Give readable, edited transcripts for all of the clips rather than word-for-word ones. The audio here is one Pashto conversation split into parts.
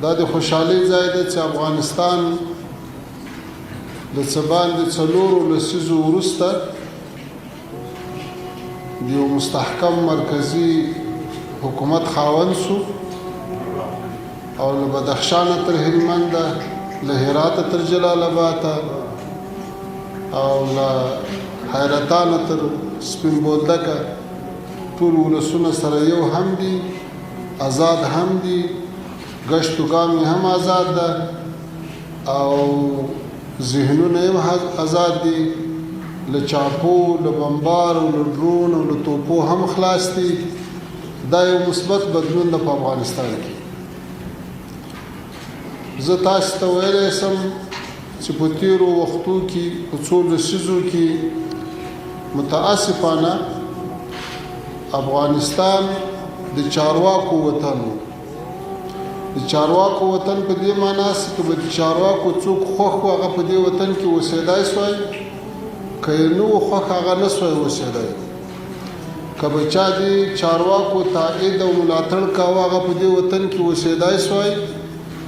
دا د خوشحالۍ ځای دی چې افغانستان د څه باندې څلورو لسیزو وروسته د یو مستحکم مرکزي حکومت خاوند شو او له بدخشانه تر هلمنده له هراته تر جلال آباده او له حیرتانه تر سپین بولدکه ټول ولسونه سره یو هم دي، آزاد هم دي، گشت و ګام هم آزاد ده او ذهنونه هم آزاد دي، له چاپو، له بمبار او له ډرون او له توپو هم خلاص دي. دا یو مثبت بدلون ده په افغانستان کې. زه تاسو ته ویلی سم چې په تېرو وختو کې په څو لسیزو کې متاسفانه افغانستان د چارواکو وطن و. د چارواکو وطن په دې معنا چې که به د چارواکو څوک خوښ و هغه په دې وطن کې اوسېدای سوی، که یې نه و خوښ هغه نه سوی اوسېدی. که به چا د چارواکو تایید او ملاتړ کاوه هغه په دې وطن کې اوسېدای سوی،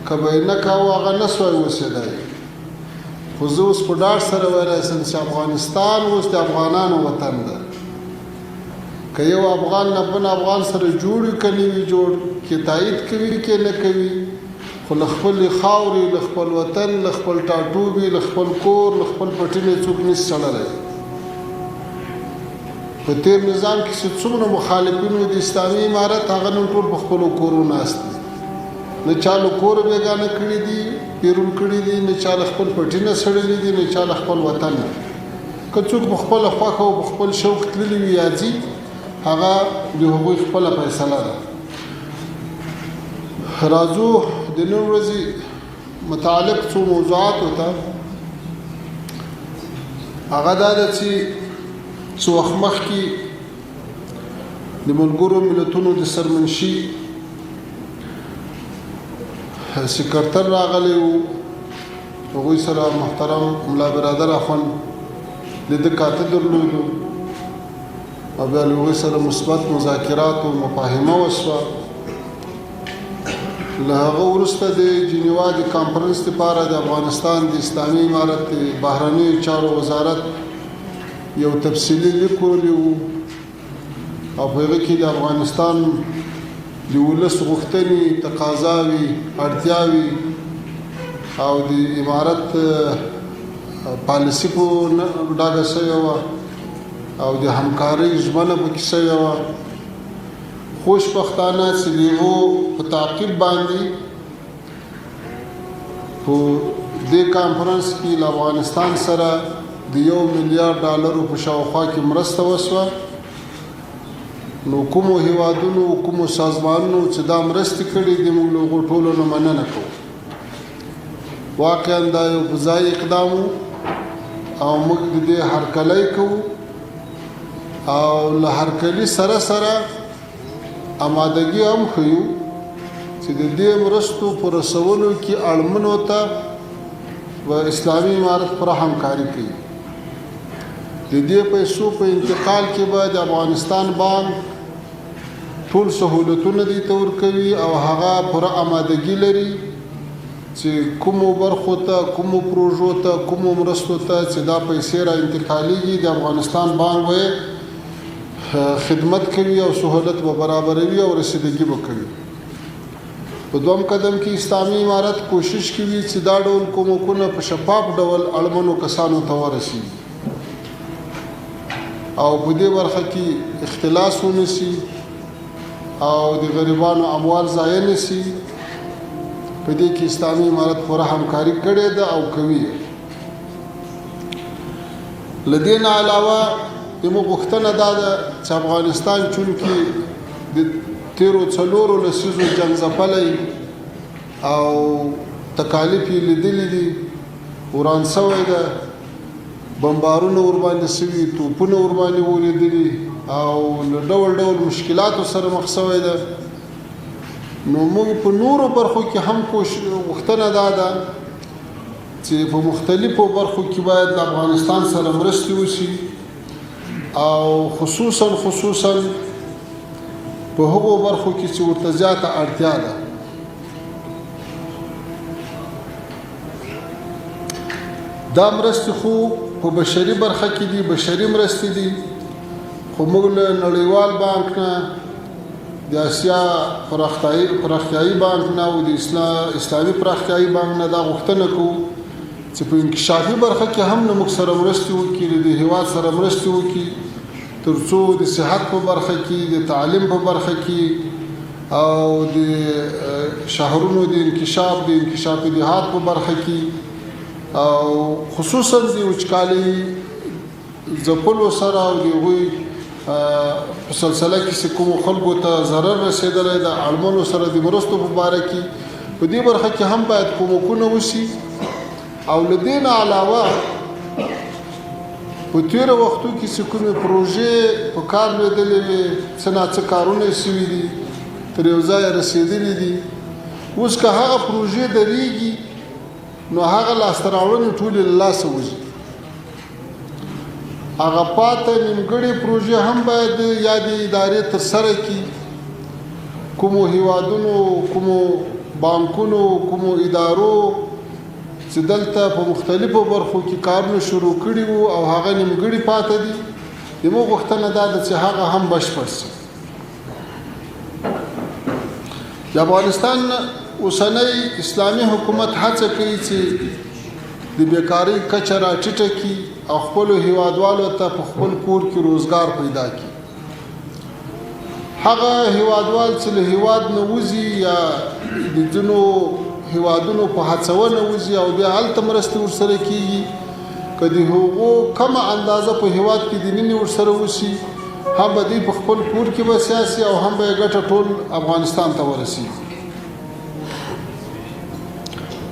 که به یې نه کاوه هغه نه سوی اوسېدی. خو زه اوس په ډاډ سره ویلی شم چې افغانستان اوس د افغانانو وطن ده. که یو افغان نه بل افغان سره جوړ وي که نه وي جوړ، کې تایید کوي کې نه کوي، خو له خپلې خاورې، له خپل وطن، له خپل ټاټوبي، له خپل کور، له خپل پټي نه څوک نشي چړلی. په تېر نظام کې چې څومره مخالفین وو د اسلامي امارت هغه نن ټول په خپلو کورو ناست دي. نه چا له کوره بېګانه کړي دي، پیرون کړي دي، نه چا له خپل پټي نه سړلي دي، نه چا له خپل وطن نه. که څوک په خپله خوښه او په خپل شوق تللي وي یا ځي، هغه د هغوی خپله فیصله ده. راځو د نن ورځې متعلق څو موضوعاتو ته. هغه دا ده چې څو وخت مخکې د ملګرو ملتونو د سرمنشي سکرتر راغلی و، هغوی سره محترم ملا برادر اخوند د ده کاته درلودو او بیا له هغوی سره مثبت مذاکرات او مفاهمه وشوه. له هغه وروسته د جنیوا د کانفرنس لپاره د افغانستان د اسلامي امارت د بهرنیو چارو وزارت یو تفصیلي لیک ورولی و او په هغه کې د افغانستان د ولس غوښتنې، تقاضاوې، اړتیاوې او د امارت پالیسي په ډاګه شوې وه او د همکارۍ ژمنه پکې شوې وه. خوشبختانه چې د هغو په تعقیب باندې په دې کانفرنس کې له افغانستان سره د $1 میلیارډ په شاوخوا کې مرسته وشوه. نو کومو هیوادونو، کومو سازمانونو چې دا مرستې کړي دي، موږ له هغو ټولو نه مننه کوو. واقعا دا یو فضایي اقدام و او موږ د دې هرکلی کوو او له هرکلي سره سره آمادګي هم ښیو چې د دې مرستو په رسولو کې اړمنو ته و اسلامي امارت پوره همکاري کوي. د دې پیسو په انتقال کې به د افغانستان بانک ټول سهولتونه دې ته ورکوي او هغه پوره آمادګي لري چې کومو برخو ته، کومو پروژو ته، کومو مرستو ته چې دا پیسې را انتقالېږي، د افغانستان بانک به خدمت کوي او سهولت به برابروي او رسیدګي به کوي. په دوم قدم کې اسلامي امارت کوشش کوي چې دا ډول کومکونه په شفاف ډول اړمنو کسانو ته ورسیږي او په دې برخه کې اختلاس ونشي او د غریبانو اموال ضایع نشي. په دې کې اسلامي امارت پوره همکاري کړې ده او کوي. له دې نه علاوه زموږ غوښتنه دا ده چې افغانستان چونکې د تېرو 4 لسیزو جنګ ځپلی او تکالیف یې لیدلي دي، وران شوی ده، بمبارونه ورباندې شوي، توپونه ورباندې ولیدلي او له ډول ډول مشکلاتو سره مخ شوی ده. نو موږ په نورو برخو کې هم غوښتنه دا ده چې په مختلفو برخو کې باید د افغانستان سره مرستې وشي او خصوصا په هغو برخو کې چې ورته زیاته اړتیا ده. دا مرستې خو په بشري برخه کې دي، بشري مرستې دي، خو موږ له نړیوال بانک نه، د اسیا پراختیایي بانک نه او د اسلامي پراختیایي بانک نه دا غوښتنه کوو چې په انکشافي برخه کې هم نه موږ سره مرستې وکړي، د هېواد سره مرستې وکړي، تر څو د صحت په برخه کې، د تعلیم په برخه کې او د شهرونو د انکشاف دیهات په برخه کې او خصوصا د وچکالۍ ځپلو سره او د هغوی په سلسله کې چې کومو خلکو ته ضرر رسېدلی د اړمنو سره د مرستو په باره کې په دې برخه کې هم باید کومکونه وشي. او له دې نه علاوه په تېرو وختو کې چې کومې پروژې په کار لوېدلې وې، څه ناڅه کارونه یې شوي دي، تر یو ځایه رسېدلي دي، اوس که هغه پروژې درېږي نو هغه لاسته راوړنې ټولې له لاسه وځي. هغه پاته نیمګړې پروژې هم باید یا د ادارې ترسره کړي. کومو هیوادونو، کومو بانکونو، کومو ادارو چې دلته په مختلفو برخو کې کارونه شروع کړي وو او هغه نیمګړي پاته دي، زموږ غوښتنه دا ده چې هغه هم بشپړ شي. د افغانستان اوسنی اسلامي حکومت هڅه کوي چې د بیکارۍ کچه راټیټه کړي او خپلو هیوادوالو ته په خپل کور کې روزګار پیدا کړي. هغه هیوادوال چې له هیواد نه وځي یا د ځینو هیوادونو په هڅونه وځي او بیا هلته مرستې ورسره کېږي، که د هغو کمه اندازه په هیواد کې دننه ورسره وشي، هم به دوی په خپل کور کې به سیاسي او هم به یې ګټه ټول افغانستان ته ورسېږي.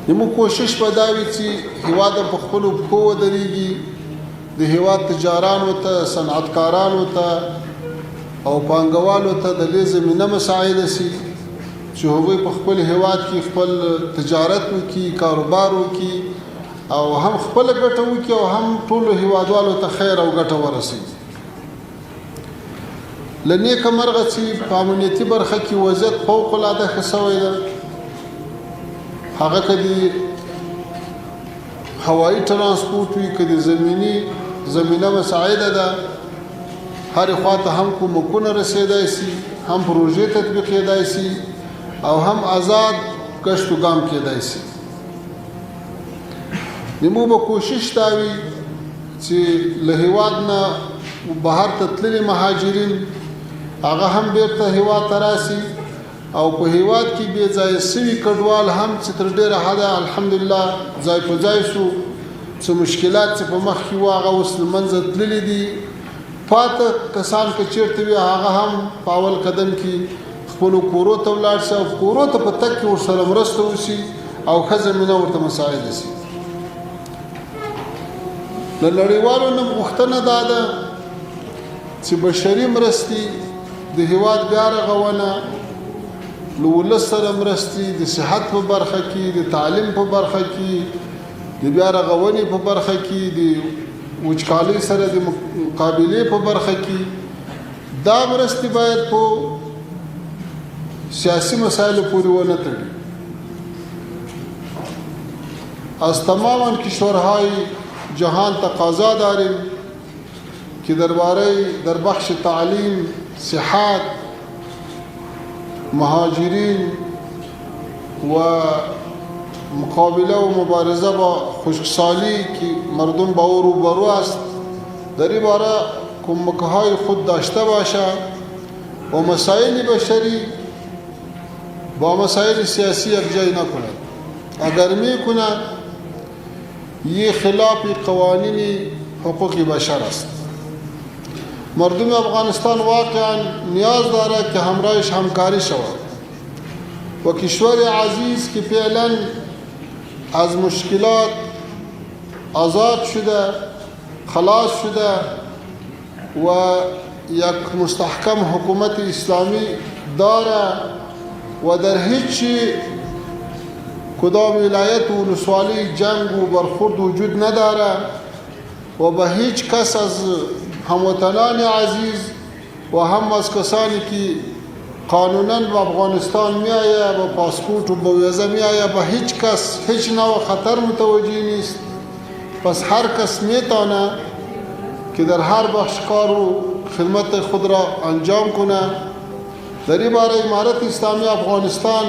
زموږ کوشش به دا وي چې هیواد په خپلو پښو ودرېږي، د هیواد تجارانو ته، صنعتکارانو ته او پانګوالو ته د دې زمینه مساعده شي چې هغوی په خپل هیواد کې خپل تجارت وکړي، کاروبار وکړي او هم خپله ګټه وکړي او هم ټولو هیوادوالو ته خیر او ګټه ورسوي. له نیکه مرغه چې په امنیتي برخه کې وضعیت فوق العاده ښه شوی ده، هغه که د هوایي ترانسپورټ وي، که د زمینه مساعده ده، هرې خوا ته هم کومکونه رسېدای شي، هم پروژې تطبیقېدای شي او هم آزاد گشت و گام کېدای شي. زموږ به کوشش دا وي چې له هیواد نه بهر ته تللي مهاجرین هغه هم بیرته هیواد ته راسي او په هیواد کې بې ځایه سوي کډوال هم چې تر ډېره حده الحمدلله ځای په ځای شو، څه مشکلات چې په مخ کې وو هغه اوس له منځه تللي دي. پاته کسان که چېرته وي هغه هم په اول قدم کې خپلو کورو ته ولاړ شي او کورو ته په تګ کې ورسره مرسته وشي او ښه زمینه ورته مساعده شي. له نړیوالو نه غوښتنه دا ده چې بشري مرستې، د هیواد بیا رغونه، له ولس سره مرستې، د صحت په برخه کې، د تعلیم په برخه کې، د بیا رغونې په برخه کې، د وچکالۍ سره د مقابلې په برخه کې، دا مرستې باید په سیاسی مسائل پوری ونه تړي. از تمام کشورهای جهان تقاضا داریم که در بخش تعلیم، صحت، مهاجرین و مقابله و مبارزه با خشکسالی که مردم با او روبرو است در این باره کمک‌های خود داشته باشد و مسائل بشری با مسائل سیاسی یکجای نکند. اگر میکند یہ خلاف قوانین حقوق بشر است. مردم افغانستان واقعا نیاز دارد که همراهش همکاری شود و کشور عزیز که فعلا از مشکلات آزاد شده، خلاص شده و یک مستحکم حکومت اسلامی دارد و در هیچ کدام ولایت و ولسوالی جنگ و برخورد وجود نداره و به هیچ کس از هموطنان عزیز و هم از کسانی که قانونا به افغانستان می آید و پاسپورت و به ویزه می آید به هیچ کس هیچ نوع خطر متوجه نیست پس هر کس میتونه که در هر بخش کار و خدمت خود را انجام کنه. در این باره امارت اسلامی افغانستان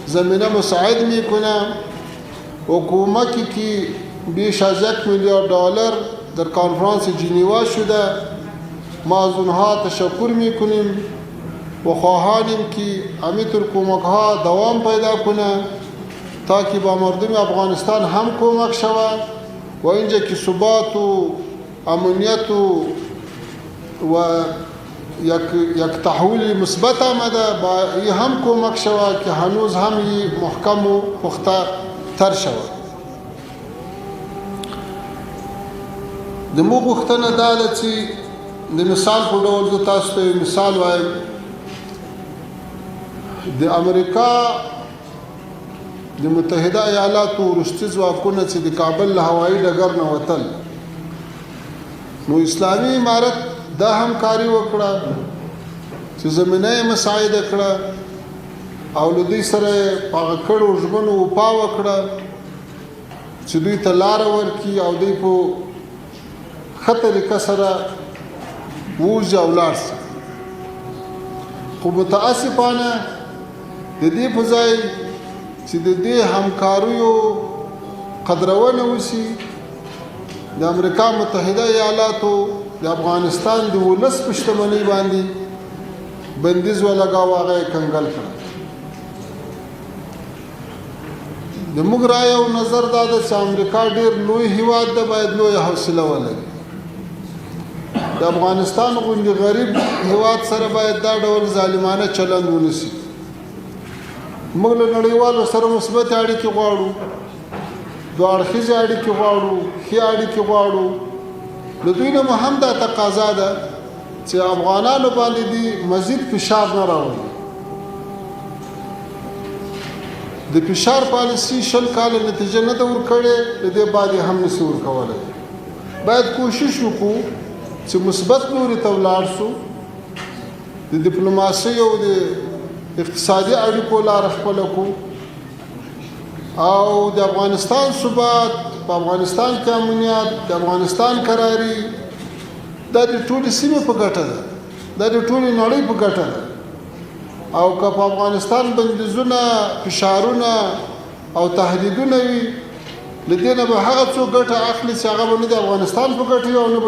زمینه مساعد میکنه و کمکی که بیش از $1 میلیارد در کنفرانس جنیوا شده. ما از اونها تشکر میکنیم و خواهانیم که همینطور کمک ها دوام پیدا کنه تا که با مردم افغانستان هم کمک شود و اینجا که ثبات و امنیت و یک تحول مثبت آمده با این هم کمک شود که هنوز هم محکم و پخته تر شود. د مو غوښتنه دا ده چې د مثال په ډول زه تاسو ته مثال وایم. د امریکا د متحده ایالاتو وروستي ځواکونه چې د کابل له هوایي ډګر نه وتل، نو اسلامي امارت دا همکاري وکړه چې زمینه یې مساعده کړه او له دوی سره یې په هغه کړو ژمنو وفا وکړه چې دوی ته لاره ورکړي او دوی په ښه طریقه سره ووځي او ولاړ شي. خو متاسفانه د دې په ځای چې د دې همکاریو قدرونه وشي، د امریکا متحده ایالاتو د افغانستان د ولس په شتمنۍ باندې بندیز ولګاوه، هغه یې کنګل کړه. د موږ رایه او نظر دا ده چې امریکا ډېر لوی هیواد ده، باید لویه حوصله ولري. د افغانستان غوندې غریب هیواد سره باید دا ډول ظالمانه چلند ونشي. موږ له نړیوالو سره مثبت اړیکې غواړو، دوه اړخیزې اړیکې غواړو، ښې اړیکې غواړو. له دوی نه مو هم دا تقاضا ده چې افغانانو باندې دې مزید فشار نه راوړي. د فشار پالیسي 20 کاله نتیجه نه ده ورکړې، د دې بعد یې هم نشي ورکولی. باید کوشش وکړو چې مثبت لوري ته ولاړ شو، د ډیپلوماسۍ او د اقتصادي اړیکو لاره خپله کړو او د افغانستان ثبات، په افغانستان کې امنیت، د افغانستان قراري دا د ټولې سیمې په ګټه ده، دا د ټولې نړۍ په ګټه ده. او که په افغانستان بندیزونه، فشارونه او تهدیدونه وي، له دې نه به هغه څوک ګټه اخلي چې هغه به نه د افغانستان په ګټه وي او نه